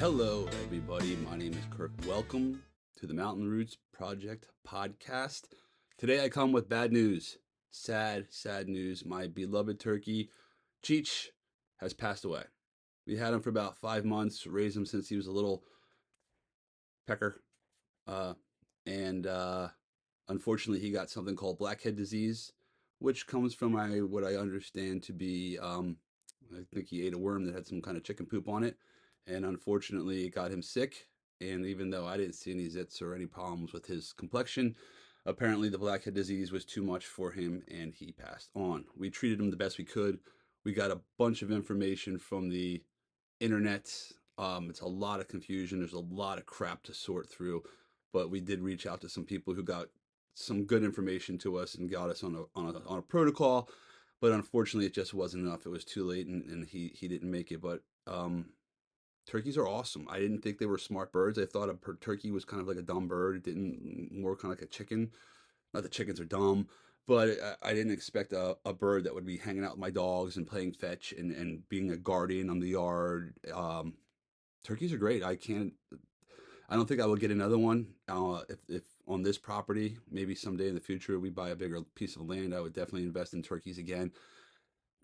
Hello, everybody. My name is Kirk. Welcome to the Mountain Roots Project podcast. Today I come with bad news. Sad, sad news. My beloved turkey, Cheech, has passed away. We had him for about 5 months, raised him since he was a little pecker. Uh, and unfortunately, he got something called blackhead disease, which comes from what I understand to be, I think he ate a worm that had some kind of chicken poop on it, and unfortunately, it got him sick. And even though I didn't see any zits or any problems with his complexion, apparently the blackhead disease was too much for him, and he passed on. We treated him the best we could. We got a bunch of information from the internet. It's a lot of confusion. There's a lot of crap to sort through, but we did reach out to some people who got some good information to us and got us on a protocol. But unfortunately, it just wasn't enough. It was too late, and he didn't make it. But turkeys are awesome. I didn't think they were smart birds. I thought a turkey was kind of like a dumb bird. It didn't more kind of like a chicken. Not that chickens are dumb, but I didn't expect a bird that would be hanging out with my dogs and playing fetch and being a guardian on the yard. Turkeys are great. I don't think I will get another one. If on this property, maybe someday in the future we buy a bigger piece of land, I would definitely invest in turkeys again.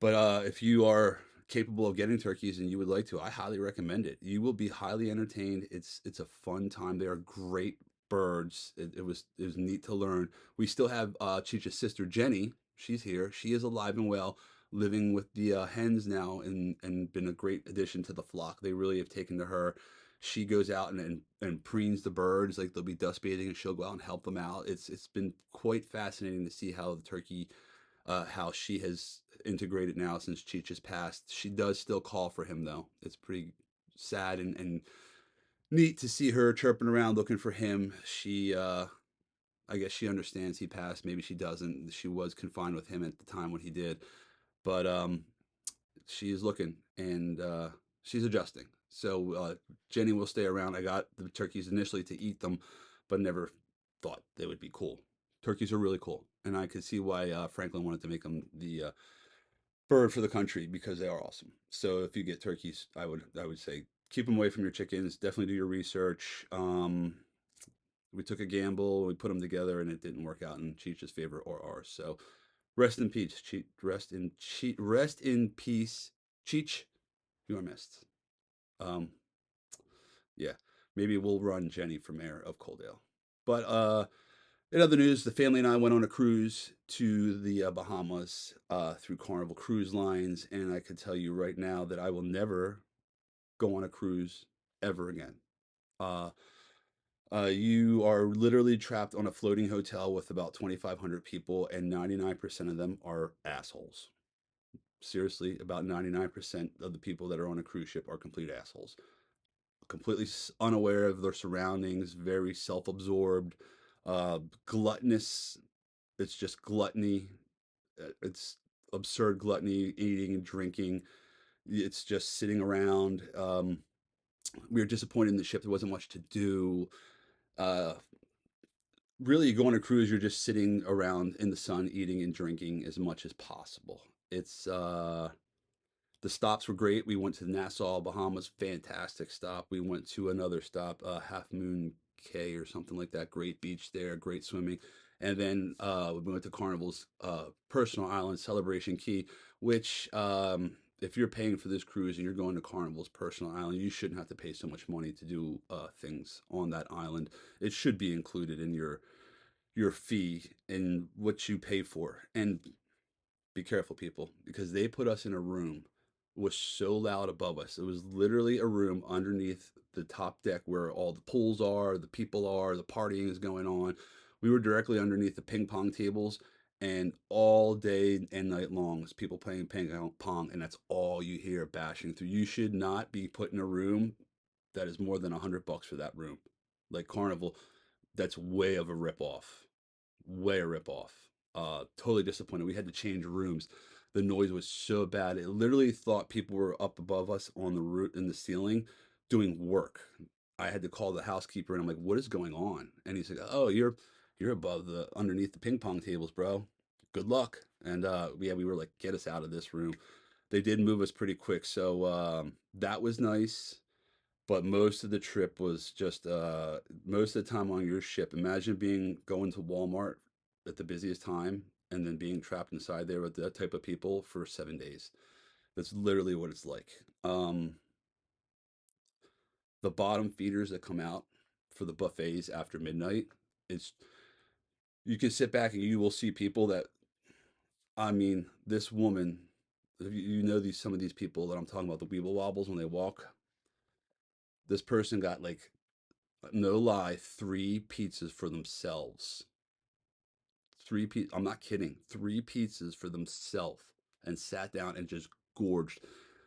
But if you are capable of getting turkeys and you would like to, I highly recommend it. You will be highly entertained. It's a fun time. They are great birds. It was neat to learn. We still have Cheech's sister Jenny. She's here. She is alive and well, living with the hens now, and been a great addition to the flock. They really have taken to her. She goes out and preens the birds. Like they'll be dust bathing, and she'll go out and help them out. It's been quite fascinating to see how the turkey how she has integrated now since Cheech has passed. She does still call for him though. It's pretty sad and neat to see her chirping around looking for him. I guess she understands he passed. Maybe she doesn't. She was confined with him at the time when he did, but she is looking and she's adjusting. So Jenny will stay around. I got the turkeys initially to eat them, but never thought they would be cool. Turkeys are really cool, and I could see why Franklin wanted to make them the bird for the country because they are awesome. So if you get turkeys, I would say keep them away from your chickens. Definitely do your research. We took a gamble, we put them together, and it didn't work out in Cheech's favor or ours. So rest in peace, Cheech. Rest in peace, Cheech. You are missed. Um, yeah, maybe we'll run Jenny for mayor of Coaldale. But in other news, the family and I went on a cruise to the Bahamas through Carnival Cruise Lines, and I can tell you right now that I will never go on a cruise ever again. Uh, you are literally trapped on a floating hotel with about 2,500 people, and 99% of them are assholes. Seriously, about 99% of the people that are on a cruise ship are complete assholes. Completely unaware of their surroundings, very self absorbed, gluttonous. It's just gluttony. It's absurd gluttony, eating and drinking. It's just sitting around. We were disappointed in the ship. There wasn't much to do. Uh, really, you go on a cruise, you're just sitting around in the sun, eating and drinking as much as possible. It's The stops were great. We went to Nassau, Bahamas, fantastic stop. We went to another stop, Half Moon Cay or something like that. Great beach there, great swimming. And then we went to Carnival's personal island, Celebration Key, which if you're paying for this cruise and you're going to Carnival's personal island, you shouldn't have to pay so much money to do things on that island. It should be included in your fee and what you pay for. And be careful, people, because they put us in a room was so loud above us. It was literally a room underneath the top deck where all the pools are, the people are, the partying is going on. We were directly underneath the ping pong tables, and all day and night long is people playing ping pong, and that's all you hear bashing through. You should not be put in a room that is more than $100 for that room. Like Carnival, that's way of a ripoff. Way a ripoff. Totally disappointed. We had to change rooms. The noise was so bad. It literally thought people were up above us on the roof in the ceiling doing work. I had to call the housekeeper and I'm like, "What is going on?" And he's like, "Oh, you're above the underneath the ping pong tables, bro. Good luck." And yeah, we were like, "Get us out of this room." They did move us pretty quick, so that was nice. But most of the trip was just most of the time on your ship. Imagine being going to Walmart at the busiest time and then being trapped inside there with that type of people for 7 days. That's literally what it's like. The bottom feeders that come out for the buffets after midnight, it's you can sit back and you will see people that, I mean, this woman, you know these some of these people that I'm talking about, the weeble wobbles when they walk. This person got like, no lie, 3 pizzas for themselves. I'm not kidding. 3 pizzas for themselves and sat down and just gorged.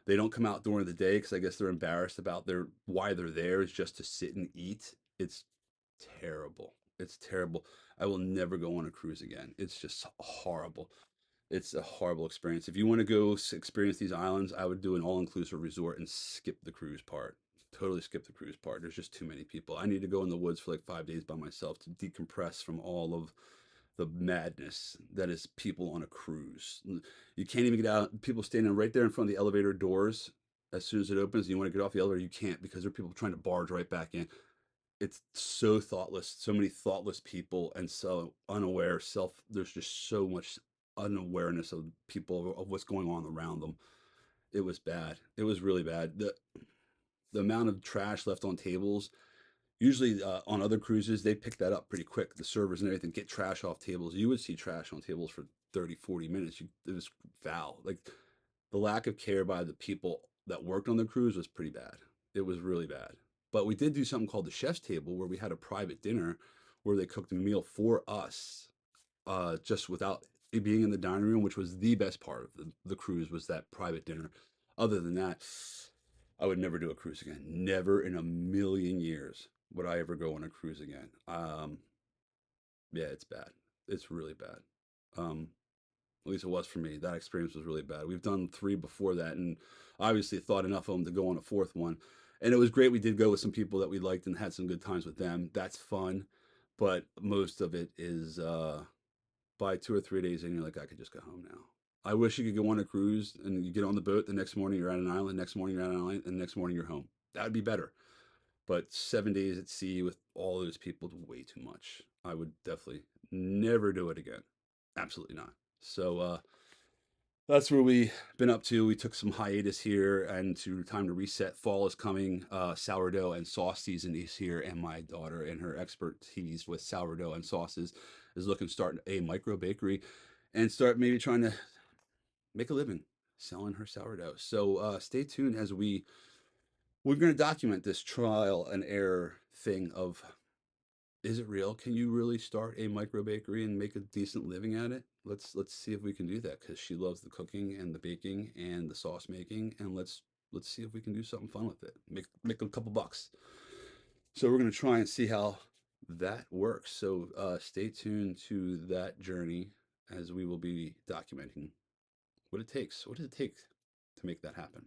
They don't come out during the day because I guess they're embarrassed about their why they're there is just to sit and eat. It's terrible. It's terrible. I will never go on a cruise again. It's just horrible. It's a horrible experience. If you want to go experience these islands, I would do an all-inclusive resort and skip the cruise part. Totally skip the cruise part. There's just too many people. I need to go in the woods for like 5 days by myself to decompress from all of the madness that is people on a cruise. You can't even get out. People standing right there in front of the elevator doors. As soon as it opens, and you want to get off the elevator, you can't because there are people trying to barge right back in. It's so thoughtless. So many thoughtless people and so unaware. There's just so much unawareness of people of what's going on around them. It was bad. It was really bad. The amount of trash left on tables. Usually on other cruises, they pick that up pretty quick. The servers and everything get trash off tables. You would see trash on tables for 30, 40 minutes. It was foul. Like the lack of care by the people that worked on the cruise was pretty bad. It was really bad. But we did do something called the chef's table where we had a private dinner where they cooked a meal for us just without it being in the dining room, which was the best part of the cruise was that private dinner. Other than that, I would never do a cruise again. Never in a million years would I ever go on a cruise again. Yeah, it's bad. It's really bad. Um, at least it was for me. That experience was really bad. We've done 3 before that, and obviously thought enough of them to go on a 4th one. And it was great. We did go with some people that we liked and had some good times with them. That's fun, but most of it is by 2 or 3 days in, you're like, I could just go home now. I wish you could go on a cruise and you get on the boat. The next morning you're at an island. Next morning you're at an island, and the next morning you're home. That would be better. But 7 days at sea with all those people is way too much. I would definitely never do it again. Absolutely not. So that's where we been up to. We took some hiatus here and to time to reset. Fall is coming. Sourdough and sauce season is here, and my daughter and her expertise with sourdough and sauces is looking to start a micro bakery and start maybe trying to make a living selling her sourdough. So stay tuned as we're going to document this trial and error thing of, is it real? Can you really start a micro bakery and make a decent living at it? Let's see if we can do that because she loves the cooking and the baking and the sauce making, and let's see if we can do something fun with it. Make a couple bucks. So we're gonna try and see how that works. So stay tuned to that journey as we will be documenting what it takes. What does it take to make that happen?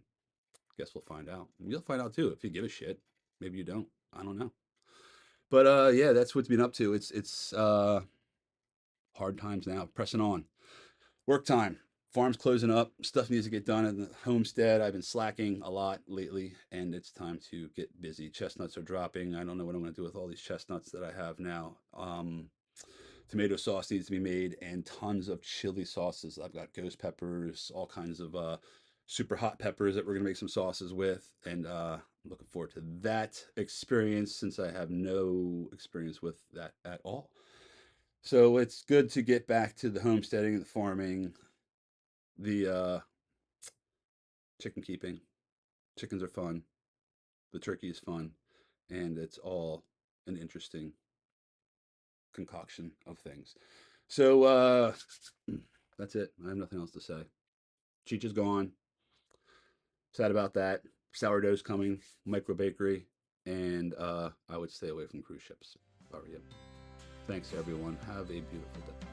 Guess we'll find out. You'll find out too if you give a shit. Maybe you don't. I don't know. But yeah, that's what's been up to. It's hard times now. Pressing on. Work time. Farm's closing up. Stuff needs to get done at the homestead. I've been slacking a lot lately, and it's time to get busy. Chestnuts are dropping. I don't know what I'm going to do with all these chestnuts that I have now. Tomato sauce needs to be made, and tons of chili sauces. I've got ghost peppers, all kinds of super hot peppers that we're going to make some sauces with, and I'm looking forward to that experience since I have no experience with that at all. So it's good to get back to the homesteading, the farming, the chicken keeping. Chickens are fun. The turkey is fun, and it's all an interesting concoction of things. So that's it. I have nothing else to say. Cheech is gone. Sad about that. Sourdough's coming. Micro bakery, and I would stay away from cruise ships if I were you. Thanks everyone. Have a beautiful day.